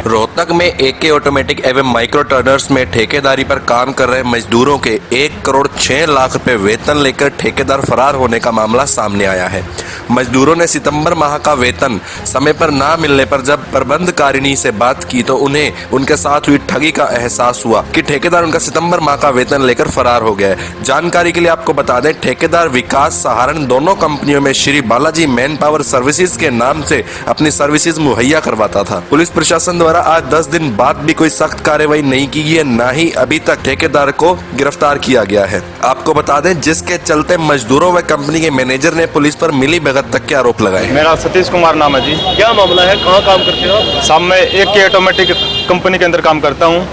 रोहतक में एके ऑटोमेटिक एवं micro Turners में ठेकेदारी पर काम कर रहे मजदूरों के 1 करोड़ 6 लाख रुपए वेतन लेकर ठेकेदार फरार होने का मामला सामने आया है। मजदूरों ने सितंबर माह का वेतन समय पर ना मिलने पर जब प्रबंधकारिणी से बात की तो उन्हें उनके साथ हुई ठगी का एहसास हुआ कि ठेकेदार उनका सितंबर माह का वेतन लेकर फरार हो गया है। जानकारी के लिए आपको बता दें, ठेकेदार विकास सहारण दोनों कंपनियों में Shri Balaji man power services के नाम से अपनी सर्विसेज मुहैया करवाता था। पुलिस प्रशासन द्वारा आज 10 दिन बाद भी कोई सख्त कार्रवाई नहीं की गई है, न ही अभी तक ठेकेदार को गिरफ्तार किया गया है। आपको बता दें, जिसके चलते मजदूरों व कंपनी के मैनेजर ने पुलिस पर मिली भगत तक के आरोप लगाए। मेरा सतीश कुमार नाम है जी। क्या मामला है, कहाँ काम करते हो आप? साहब मैं एके ऑटोमेटिक कंपनी के अंदर काम करता हूँ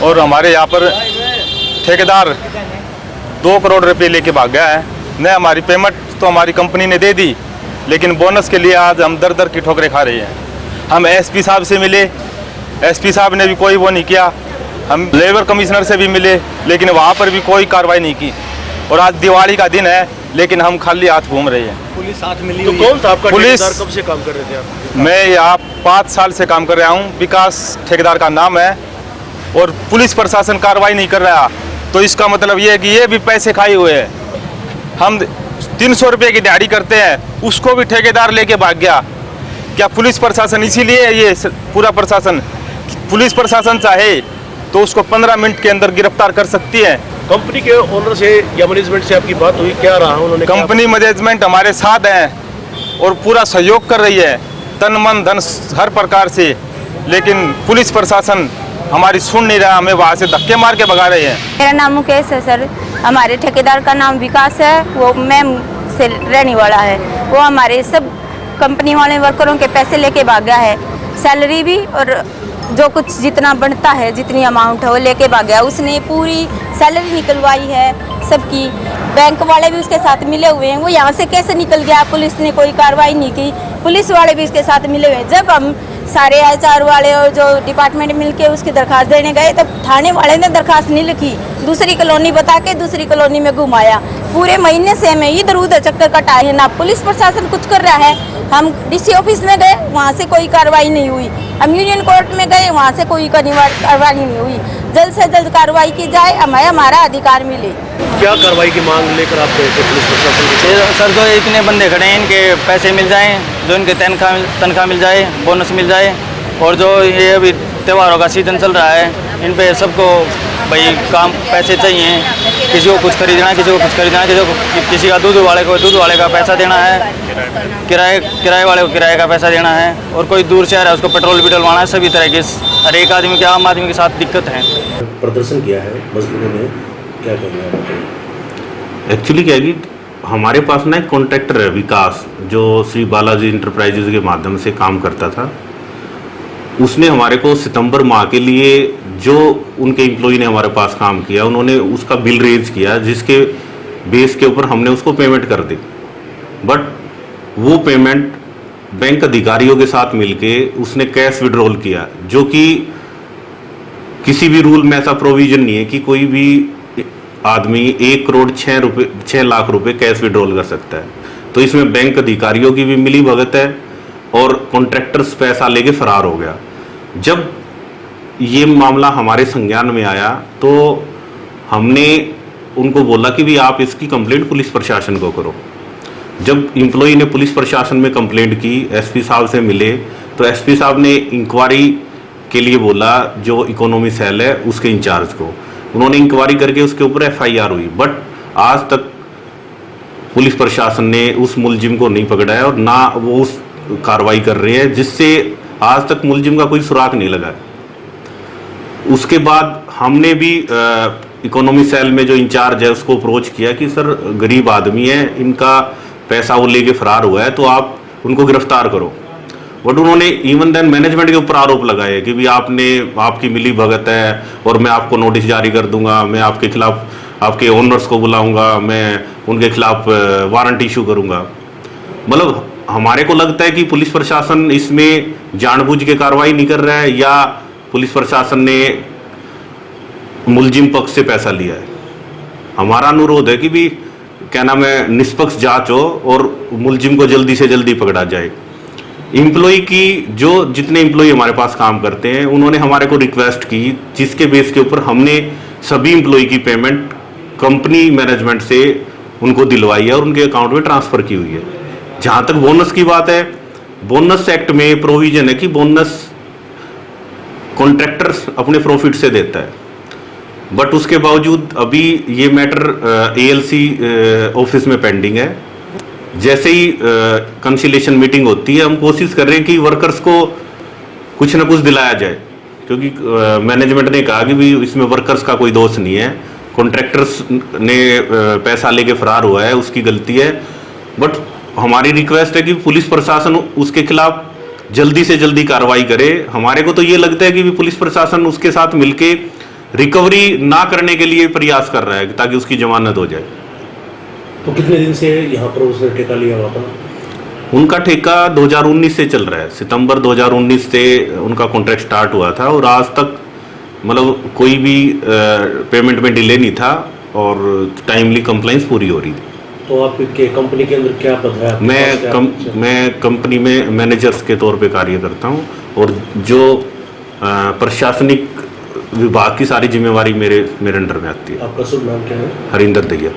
और हमारे यहाँ पर ठेकेदार 2 करोड़ रुपए लेके भाग गया है। न हमारी पेमेंट तो हमारी कंपनी ने दे दी, लेकिन बोनस के लिए आज हम दर दर की ठोकरें खा रहे हैं। हम एसपी साहब से मिले, एसपी साहब ने भी कोई वो नहीं किया। हम लेबर कमिश्नर से भी मिले, लेकिन वहाँ पर भी कोई कार्रवाई नहीं की। और आज दिवाली का दिन है, लेकिन हम खाली हाथ घूम रहे हैं। पुलिस साथ मिली तो कौन था आपका ठेकेदार? कब से काम कर रहे थे आप? मैं यहाँ 5 साल से काम कर रहा हूँ। विकास ठेकेदार का नाम है और पुलिस प्रशासन कार्रवाई नहीं कर रहा, तो इसका मतलब ये है कि ये भी पैसे खाए हुए हैं। हम 300 रुपये की दिहाड़ी करते हैं, उसको भी ठेकेदार लेके भाग गया। क्या पुलिस प्रशासन, इसीलिए ये पूरा प्रशासन, पुलिस प्रशासन चाहे तो उसको 15 मिनट के अंदर गिरफ्तार कर सकती है। कंपनी के ओनर से या मैनेजमेंट से आपकी बात हुई, क्या रहा उन्होंने? कंपनी मैनेजमेंट हमारे साथ हैं और पूरा सहयोग कर रही है, तन मन धन हर प्रकार से, लेकिन पुलिस प्रशासन हमारी सुन नहीं रहा, हमें वहाँ से धक्के मार के भगा रहे हैं। मेरा नाम मुकेश है सर। हमारे ठेकेदार का नाम विकास है, वो मैम से रहने वाला है। वो हमारे सब कंपनी वाले वर्करों के पैसे लेके भाग गया है, सैलरी भी और जो कुछ जितना बनता है, जितनी अमाउंट है वो लेके भाग गया। उसने पूरी सैलरी निकलवाई है सबकी, बैंक वाले भी उसके साथ मिले हुए हैं। वो यहाँ से कैसे निकल गया, पुलिस ने कोई कार्रवाई नहीं की। पुलिस वाले भी उसके साथ मिले हुए हैं। जब हम सारे HR वाले और जो डिपार्टमेंट मिलके उसकी दरखास्त देने गए, तब थाने वाले ने दरखास्त नहीं लिखी, दूसरी कॉलोनी बता के दूसरी कॉलोनी में घुमाया। पूरे महीने से हमें इधर उधर चक्कर कटाए हैं, ना पुलिस प्रशासन कुछ कर रहा है। हम DC ऑफिस में गए, वहाँ से कोई कार्रवाई नहीं हुई। हम यूनियन कोर्ट में गए, वहाँ से कोई कार्रवाई नहीं हुई। जल्द से जल्द कार्रवाई की जाए, हमें हमारा अधिकार मिले। क्या कार्रवाई की मांग लेकर आप गए थे पुलिस प्रशासन के? सर, जो इतने बंदे खड़े हैं, इनके पैसे मिल जाएं, जो इनके तनख्वाह मिल जाए, बोनस मिल जाए, और जो ये अभी त्योहारों का सीज़न चल रहा है, इन पे सबको भाई काम पैसे चाहिए। किसी को कुछ खरीदना है, किसी को कुछ खरीदना है, किसी का दूध वाले को दूध वाले का पैसा देना है, किराए वाले को किराए का पैसा देना है, और कोई दूर शहर है उसको पेट्रोल भी डलवाना है। सभी तरह के हर एक आदमी के, आम आदमी के साथ दिक्कत है। प्रदर्शन किया है मजदूरों ने, क्या कहना है? एक्चुअली क्या है कि हमारे पास ना एक कॉन्ट्रैक्टर है विकास, जो श्री बालाजी इंटरप्राइजेज के माध्यम से काम करता था। उसने हमारे को सितंबर माह के लिए जो उनके एम्प्लॉई ने हमारे पास काम किया, उन्होंने उसका बिल रेज किया, जिसके बेस के ऊपर हमने उसको पेमेंट कर दी। बट वो पेमेंट बैंक अधिकारियों के साथ मिलके उसने कैश विड्रॉल किया, जो कि किसी भी रूल में ऐसा प्रोविजन नहीं है कि कोई भी आदमी 1 करोड़ 6 लाख रुपए कैश विड्रॉल कर सकता है। तो इसमें बैंक अधिकारियों की भी मिली भगत है और कॉन्ट्रैक्टर्स पैसा लेके फरार हो गया। जब ये मामला हमारे संज्ञान में आया तो हमने उनको बोला कि भी आप इसकी कंप्लेंट पुलिस प्रशासन को करो। जब एम्प्लॉई ने पुलिस प्रशासन में कंप्लेंट की, एसपी साहब से मिले, तो एसपी साहब ने इंक्वायरी के लिए बोला जो इकोनॉमी सेल है उसके इंचार्ज को। उन्होंने इंक्वायरी करके उसके ऊपर FIR हुई, बट आज तक पुलिस प्रशासन ने उस मुलजिम को नहीं पकड़ा है और ना वो उस कार्रवाई कर रही है, जिससे आज तक मुलजिम का कोई सुराग नहीं लगा। उसके बाद हमने भी इकोनॉमी सेल में जो इंचार्ज है उसको अप्रोच किया कि सर गरीब आदमी है, इनका पैसा वो लेके फरार हुआ है, तो आप उनको गिरफ्तार करो। बट उन्होंने इवन देन मैनेजमेंट के ऊपर आरोप लगाए कि भी आपकी मिली भगत है और मैं आपको नोटिस जारी कर दूंगा, मैं आपके खिलाफ आपके ओनर्स को बुलाऊंगा, मैं उनके खिलाफ वारंट इशू करूंगा। मतलब हमारे को लगता है कि पुलिस प्रशासन इसमें जानबूझ के कार्रवाई नहीं कर रहा है, या पुलिस प्रशासन ने मुलजिम पक्ष से पैसा लिया है। हमारा अनुरोध है कि भी क्या नाम है, निष्पक्ष जांच हो और मुलजिम को जल्दी से जल्दी पकड़ा जाए। एम्प्लॉय की जो जितने एम्प्लॉय हमारे पास काम करते हैं उन्होंने हमारे को रिक्वेस्ट की, जिसके बेस के ऊपर हमने सभी एम्प्लॉय की पेमेंट कंपनी मैनेजमेंट से उनको दिलवाई है और उनके अकाउंट में ट्रांसफर की हुई है। जहां तक बोनस की बात है, बोनस एक्ट में प्रोविजन है कि बोनस कॉन्ट्रैक्टर्स अपने प्रॉफिट से देता है, बट उसके बावजूद अभी ये मैटर एएलसी ऑफिस में पेंडिंग है। जैसे ही कंसिलेशन मीटिंग होती है, हम कोशिश कर रहे हैं कि वर्कर्स को कुछ ना कुछ दिलाया जाए, क्योंकि मैनेजमेंट ने कहा कि भी इसमें वर्कर्स का कोई दोष नहीं है, कॉन्ट्रैक्टर्स ने पैसा लेके फरार हुआ है, उसकी गलती है। बट हमारी रिक्वेस्ट है कि पुलिस प्रशासन उसके खिलाफ जल्दी से जल्दी कार्रवाई करे। हमारे को तो ये लगता है कि भी पुलिस प्रशासन उसके साथ मिलके रिकवरी ना करने के लिए प्रयास कर रहा है ताकि उसकी जमानत हो जाए। तो कितने दिन से यहाँ पर उसने ठेका लिया हुआ था? उनका ठेका 2019 से चल रहा है। सितंबर 2019 से उनका कॉन्ट्रैक्ट स्टार्ट हुआ था और आज तक मतलब कोई भी पेमेंट में डिले नहीं था और टाइमली कंप्लाइंस पूरी हो रही थी। तो आपके कंपनी के अंदर क्या पद है? मैं कंपनी में मैनेजर्स के तौर पे कार्य करता हूँ और जो प्रशासनिक विभाग की सारी जिम्मेवारी मेरे अंडर में आती है। आपका शुभ नाम क्या है? हरिंदर दहिया।